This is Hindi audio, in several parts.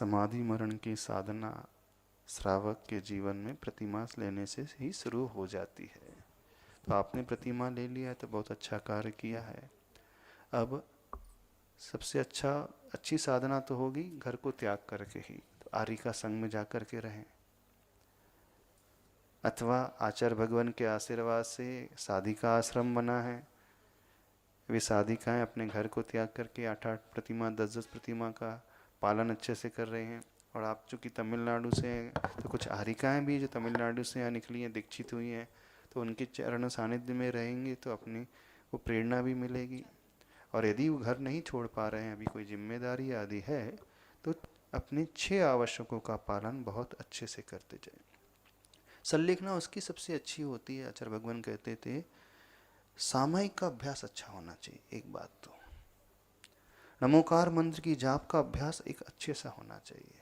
समाधि मरण की साधना श्रावक के जीवन में प्रतिमा लेने से ही शुरू हो जाती है। तो आपने प्रतिमा ले लिया है तो बहुत अच्छा कार्य किया है। अब सबसे अच्छी साधना तो होगी घर को त्याग करके ही, तो आर्य का संग में जाकर के रहें, अथवा आचार्य भगवान के आशीर्वाद से साधिका आश्रम बना है, वे साधिकाएं अपने घर को त्याग करके 8-8 प्रतिमा 10-10 प्रतिमा का पालन अच्छे से कर रहे हैं। और आप चूँकि तमिलनाडु से हैं तो कुछ आरिकाएँ भी जो तमिलनाडु से यहाँ निकली हैं, दीक्षित हुई हैं, तो उनके चरण सानिध्य में रहेंगे तो अपनी वो प्रेरणा भी मिलेगी। और यदि वो घर नहीं छोड़ पा रहे हैं, अभी कोई जिम्मेदारी आदि है, तो अपने 6 आवश्यकों का पालन बहुत अच्छे से करते जाए। संलेखना उसकी सबसे अच्छी होती है। आचार्य भगवान कहते थे सामयिक का अभ्यास अच्छा होना चाहिए। एक बात तो नमोकार मंत्र की जाप का अभ्यास एक अच्छे सा होना चाहिए।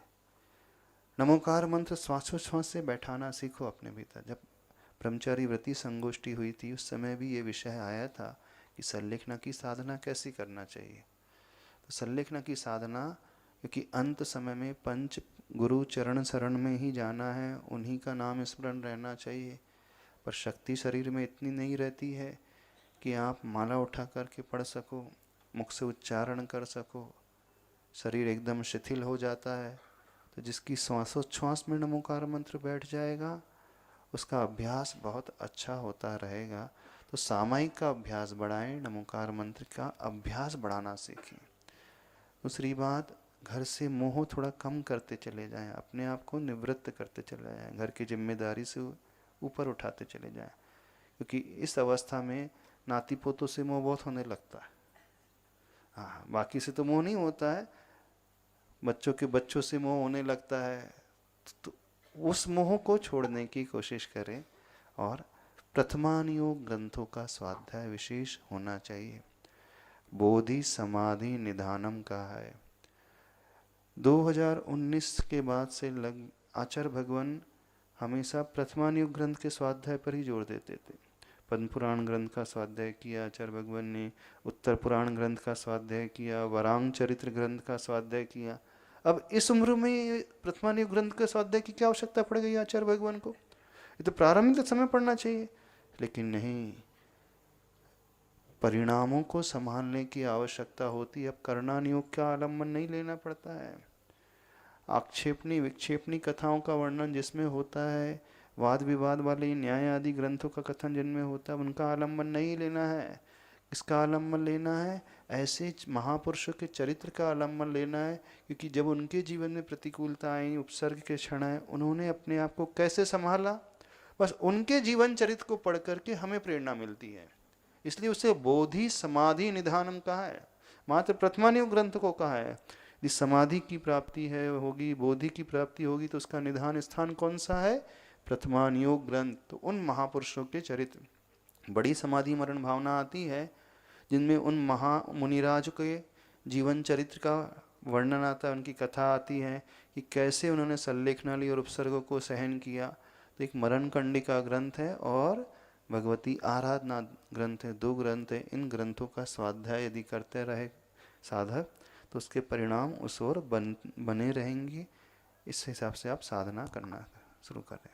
नमोकार मंत्र श्वासोच्छ्वास से बैठाना सीखो अपने भीतर। जब ब्रह्मचारी व्रती संगोष्ठी हुई थी उस समय भी ये विषय आया था कि संलेखना की साधना कैसी करना चाहिए। तो संलेखना की साधना, क्योंकि अंत समय में पंच गुरु चरण शरण में ही जाना है, उन्हीं का नाम स्मरण रहना चाहिए। पर शक्ति शरीर में इतनी नहीं रहती है कि आप माला उठा करके पढ़ सको, मुख से उच्चारण कर सको। शरीर एकदम शिथिल हो जाता है। तो जिसकी श्वासोच्छ्वास में नमोकार मंत्र बैठ जाएगा उसका अभ्यास बहुत अच्छा होता रहेगा। तो सामायिक का अभ्यास बढ़ाएं, नमोकार मंत्र का अभ्यास बढ़ाना सीखें। दूसरी बात, घर से मोह थोड़ा कम करते चले जाएं, अपने आप को निवृत्त करते चले जाएं, घर की जिम्मेदारी से ऊपर उठाते चले जाएं। क्योंकि इस अवस्था में नाती पोतों से मोह बहुत होने लगता है। हाँ, बाकी से तो मोह नहीं होता है, बच्चों के बच्चों से मोह होने लगता है। तो उस मोह को छोड़ने की कोशिश करें। और प्रथमानुयोग ग्रंथों का स्वाध्याय विशेष होना चाहिए। बोधि समाधि निधानम का है। 2019 के बाद से आचार्य भगवान हमेशा प्रथमानुयोग ग्रंथ के स्वाध्याय पर ही जोर देते थे। पद्म पुराण ग्रंथ का स्वाध्याय किया आचार्य भगवान ने, उत्तर पुराण ग्रंथ का स्वाध्याय किया, वरांग चरित्र ग्रंथ का स्वाध्याय किया। अब इस उम्र में प्रथमानुयोग ग्रंथ के स्वाध्याय की क्या आवश्यकता पड़ गई आचार्य भगवान को? ये तो प्रारंभिक समय पढ़ना चाहिए। लेकिन नहीं, परिणामों को संभालने की आवश्यकता होती है। अब कर्णानुयोग का आलम्बन नहीं लेना पड़ता है। आक्षेपणी विक्षेपणी कथाओं का वर्णन जिसमें होता है, वाद विवाद वाले न्याय आदि ग्रंथों का कथन जिनमें होता है, उनका आलम्बन नहीं लेना है। इसका आलम्बन लेना है ऐसे महापुरुषों के चरित्र का आलम्बन लेना है। क्योंकि जब उनके जीवन में प्रतिकूलता आई, उपसर्ग के क्षण आए, उन्होंने अपने आप को कैसे संभाला, बस उनके जीवन चरित्र को पढ़ करके हमें प्रेरणा मिलती है। इसलिए उसे बोधि समाधि निधानम कहा है, मात्र प्रथमानुयोग ग्रंथ को कहा है। यदि समाधि की प्राप्ति है होगी, बोधि की प्राप्ति होगी, तो उसका निधान स्थान कौन सा है? प्रथमानुयोग ग्रंथ। तो उन महापुरुषों के चरित्र, बड़ी समाधि मरण भावना आती है जिनमें उन महा मुनिराज के जीवन चरित्र का वर्णन आता है, उनकी कथा आती है कि कैसे उन्होंने संलेखना ली और उपसर्गों को सहन किया। तो एक मरण कंडिका ग्रंथ है और भगवती आराधना ग्रंथ है, 2 ग्रंथ है। इन ग्रंथों का स्वाध्याय यदि करते रहे साधक तो उसके परिणाम उस ओर बने रहेंगे। इस हिसाब से आप साधना करना शुरू करें।